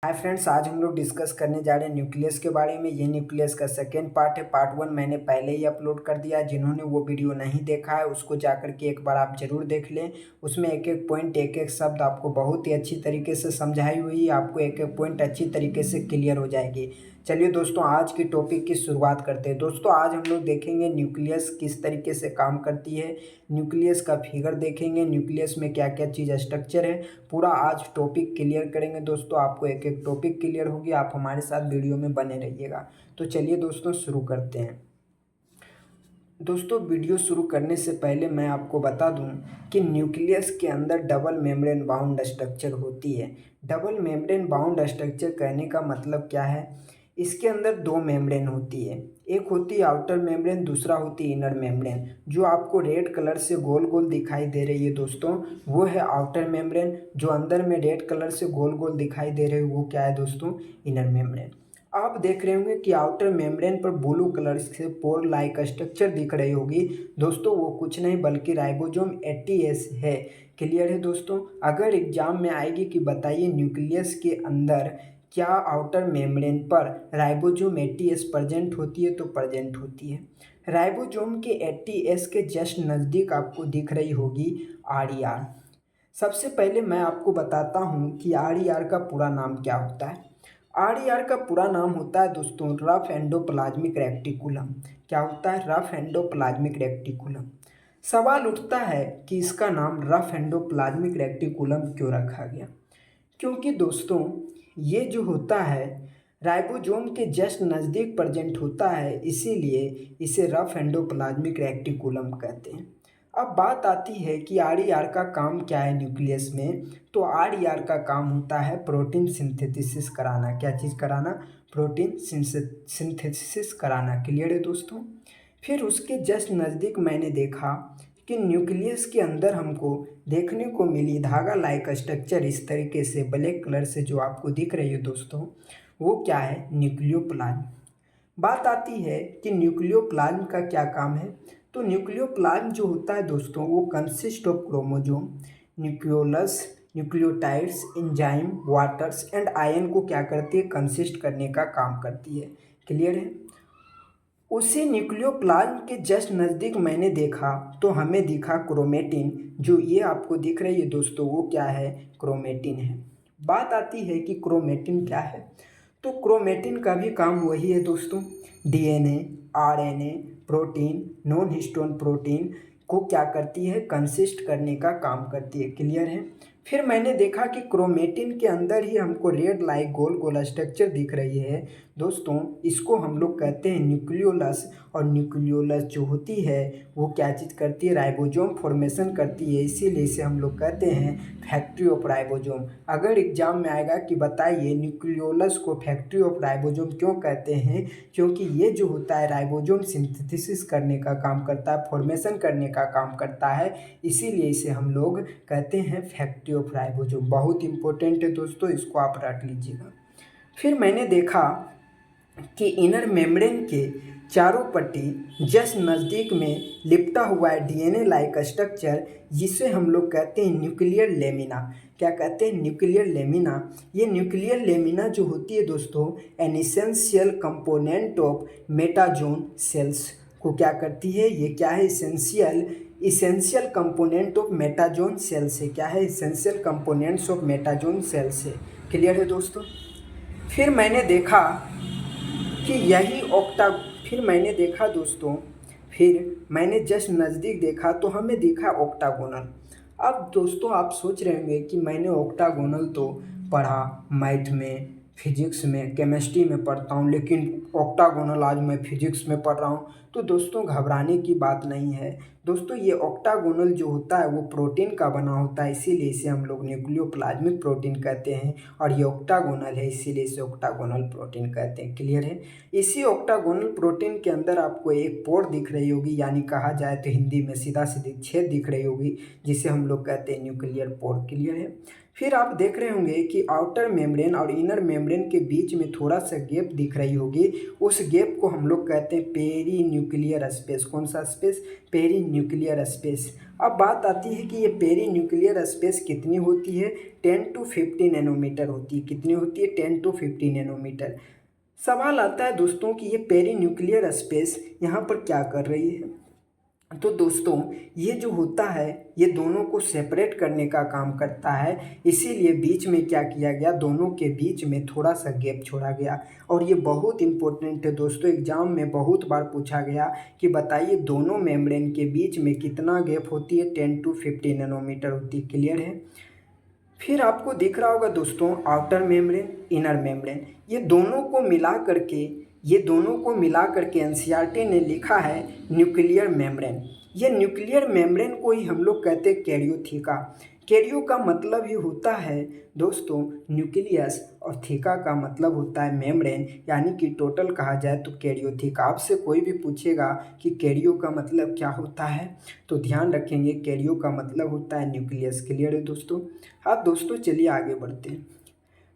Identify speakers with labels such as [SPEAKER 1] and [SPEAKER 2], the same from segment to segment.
[SPEAKER 1] Hi friends, आज हम लोग डिस्कस करने जा रहे हैं न्यूक्लियस के बारे में। ये न्यूक्लियस का सेकेंड पार्ट है। पार्ट 1 मैंने पहले ही अपलोड कर दिया है। जिन्होंने वो वीडियो नहीं देखा है उसको जाकर के एक बार आप ज़रूर देख लें। उसमें एक एक पॉइंट, एक एक शब्द आपको बहुत ही अच्छी तरीके से समझाई हुई है। आपको एक एक पॉइंट अच्छी तरीके से क्लियर हो जाएगी। चलिए दोस्तों, आज की टॉपिक की शुरुआत करते हैं। दोस्तों, आज हम लोग देखेंगे न्यूक्लियस किस तरीके से काम करती है, न्यूक्लियस का फिगर देखेंगे, न्यूक्लियस में क्या क्या चीज़ स्ट्रक्चर है, पूरा आज टॉपिक क्लियर करेंगे। दोस्तों, आपको एक एक टॉपिक क्लियर होगी, आप हमारे साथ वीडियो में बने रहिएगा। तो चलिए दोस्तों, शुरू करते हैं। दोस्तों, वीडियो शुरू करने से पहले मैं आपको बता दूं कि न्यूक्लियस के अंदर डबल मेम्ब्रेन बाउंड स्ट्रक्चर होती है। डबल मेम्ब्रेन बाउंड स्ट्रक्चर कहने का मतलब क्या है? इसके अंदर दो मेम्ब्रेन होती है। एक होती है आउटर मेम्ब्रेन, दूसरा होती है इनर मेम्ब्रेन। जो आपको रेड कलर से गोल गोल दिखाई दे रही है दोस्तों, वो है आउटर मेम्ब्रेन। जो अंदर में रेड कलर से गोल गोल दिखाई दे रही है वो क्या है दोस्तों? Inner membrane. आप देख रहे होंगे कि आउटर मेम्ब्रेन पर ब्लू कलर से पोर लाइक स्ट्रक्चर दिख रही होगी दोस्तों, वो कुछ नहीं बल्कि राइबोसोम 80S है। क्लियर है दोस्तों? अगर एग्जाम में आएगी कि बताइए न्यूक्लियस के अंदर क्या आउटर मेम्ब्रेन पर राइबोसोम 80S प्रेजेंट होती है, तो प्रेजेंट होती है। राइबोसोम के 80S के जस्ट नज़दीक आपको दिख रही होगी RER। सबसे पहले मैं आपको बताता हूँ कि RER का पूरा नाम क्या होता है। RER का पूरा नाम होता है दोस्तों रफ एंडोप्लाज्मिक रेक्टिकुलम। क्या होता है? Rough endoplasmic reticulum. सवाल उठता है कि इसका नाम रफ एंडोप्लाज्मिक रेक्टिकुलम क्यों रखा गया? क्योंकि दोस्तों, ये जो होता है राइबोसोम के जस्ट नज़दीक प्रेजेंट होता है, इसीलिए इसे रफ एंडोप्लाज्मिक रेक्टिकुलम कहते हैं। अब बात आती है कि RER का काम क्या है न्यूक्लियस में। तो RER का काम होता है प्रोटीन सिंथेसिस कराना। क्या चीज़ कराना? प्रोटीन सिंथेसिस कराना। क्लियर है दोस्तों? फिर उसके जस्ट नज़दीक मैंने देखा कि न्यूक्लियस के अंदर हमको देखने को मिली धागा लाइक स्ट्रक्चर इस तरीके से ब्लैक कलर से जो आपको दिख रही है दोस्तों, वो क्या है? न्यूक्लियोप्लाज्म। बात आती है कि न्यूक्लियोप्लाज्म का क्या काम है। तो न्यूक्लियोप्लाज्म जो होता है दोस्तों, वो consist of chromosome, nucleolus, nucleotides, enzyme, waters and ion को क्या करती है? कंसिस्ट करने का काम करती है। क्लियर है? उसी न्यूक्लियोप्लाज्म के जस्ट नज़दीक मैंने देखा तो हमें दिखा क्रोमेटिन। जो ये आपको दिख रही है दोस्तों, वो क्या है? क्रोमेटिन है। बात आती है कि क्रोमेटिन क्या है। तो क्रोमेटिन का भी काम वही है दोस्तों, DNA, RNA, protein, non histone protein को क्या करती है? कंसिस्ट करने का काम करती है। क्लियर है? फिर मैंने देखा कि क्रोमेटिन के अंदर ही हमको रेड लाइक गोल गोल स्ट्रक्चर दिख रही है दोस्तों, इसको हम लोग कहते हैं न्यूक्लियोलस। और न्यूक्लियोलस जो होती है वो क्या चीज़ करती है? राइबोसोम फॉर्मेशन करती है, इसीलिए इसे हम लोग कहते हैं फैक्ट्री ऑफ राइबोसोम। अगर एग्जाम में आएगा कि बताइए न्यूक्लियोलस को फैक्ट्री ऑफ राइबोसोम क्यों कहते हैं, क्योंकि ये जो होता है राइबोसोम सिंथेसिस करने का काम करता है, फॉर्मेशन करने का काम करता है, इसीलिए इसे हम लोग कहते हैं फैक्ट्री ऑफ राइबोसोम। बहुत इंपॉर्टेंट है दोस्तों, इसको आप रट लीजिएगा। फिर मैंने देखा कि इनर मेम्ब्रेन के चारों पट्टी जस्ट नज़दीक में लिपटा हुआ है DNA लाइक स्ट्रक्चर, जिसे हम लोग कहते हैं न्यूक्लियर लेमिना। क्या कहते हैं? Nuclear lamina. ये न्यूक्लियर लेमिना जो होती है दोस्तों, an essential component of metazoan cells को क्या करती है? ये क्या है? Essential component of metazoan cells है। क्या है? Essential components of metazoan cells है। क्लियर है दोस्तों? फिर मैंने देखा कि यही ऑक्टा फिर मैंने देखा दोस्तों, फिर मैंने जस्ट नज़दीक देखा तो हमें दिखा ऑक्टागोनल। अब दोस्तों, आप सोच रहे होंगे कि मैंने ऑक्टागोनल तो पढ़ा मैथ में, फिजिक्स में, केमिस्ट्री में पढ़ता हूँ, लेकिन ऑक्टागोनल आज मैं फिजिक्स में पढ़ रहा हूँ। तो दोस्तों, घबराने की बात नहीं है दोस्तों। ये ऑक्टागोनल जो होता है वो प्रोटीन का बना होता है, इसीलिए इसे हम लोग न्यूक्लियोप्लाज्मिक प्रोटीन कहते हैं। और ये ऑक्टागोनल है, इसीलिए इसे ऑक्टागोनल प्रोटीन कहते हैं। क्लियर है? इसी ऑक्टागोनल प्रोटीन के अंदर आपको एक पोर दिख रही होगी, यानी कहा जाए तो हिंदी में सीधा सीधी छेद दिख रही होगी, जिसे हम लोग कहते हैं न्यूक्लियर पोर। क्लियर है? फिर आप देख रहे होंगे कि आउटर मेम्ब्रेन और इनर मेम्ब्रेन के बीच में थोड़ा सा गैप दिख रही होगी। उस गैप को हम लोग कहते हैं पेरी न्यूक्लियर स्पेस। कौन सा स्पेस? Peri nuclear space. अब बात आती है कि ये पेरी न्यूक्लियर स्पेस कितनी होती है? 10 to 50 नैनोमीटर होती है। कितनी होती है? 10 to 50 नैनोमीटर। सवाल आता है दोस्तों कि ये पेरी न्यूक्लियर स्पेस यहाँ पर क्या कर रही है? तो दोस्तों ये जो होता है ये दोनों को सेपरेट करने का काम करता है, इसीलिए बीच में क्या किया गया, दोनों के बीच में थोड़ा सा गैप छोड़ा गया। और ये बहुत इंपॉर्टेंट है दोस्तों, एग्जाम में बहुत बार पूछा गया कि बताइए दोनों मेम्ब्रेन के बीच में कितना गैप होती है? 10 to 50 नैनोमीटर होती है। क्लियर है? फिर आपको दिख रहा होगा दोस्तों आउटर मेम्ब्रेन, इनर मेम्ब्रेन, ये दोनों को मिला करके एनसीईआरटी ने लिखा है न्यूक्लियर मेम्ब्रेन। ये न्यूक्लियर मेम्ब्रेन को ही हम लोग कहते हैं कैरियोथीका। कैरियो का मतलब ही होता है दोस्तों न्यूक्लियस, और थीका का मतलब होता है मेम्ब्रेन, यानी कि टोटल कहा जाए तो कैरियोथीका। आपसे कोई भी पूछेगा कि कैरियो का मतलब क्या होता है तो ध्यान रखेंगे कैरियो का मतलब होता है न्यूक्लियस। क्लियर है दोस्तों? अब दोस्तों चलिए आगे बढ़ते हैं।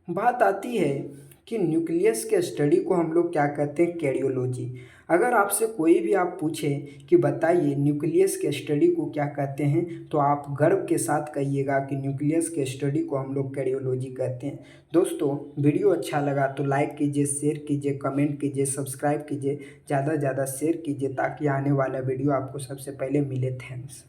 [SPEAKER 1] बात आती है कि न्यूक्लियस के स्टडी को हम लोग क्या कहते हैं? कैरियोलॉजी। अगर आपसे कोई भी आप पूछे कि बताइए न्यूक्लियस के स्टडी को क्या कहते हैं, तो आप गर्व के साथ कहिएगा कि न्यूक्लियस के स्टडी को हम लोग कैरियोलॉजी कहते हैं। दोस्तों वीडियो अच्छा लगा तो लाइक कीजिए, शेयर कीजिए, कमेंट कीजिए, सब्सक्राइब कीजिए, ज़्यादा से ज़्यादा शेयर कीजिए ताकि आने वाला वीडियो आपको सबसे पहले मिले। थैंक्स।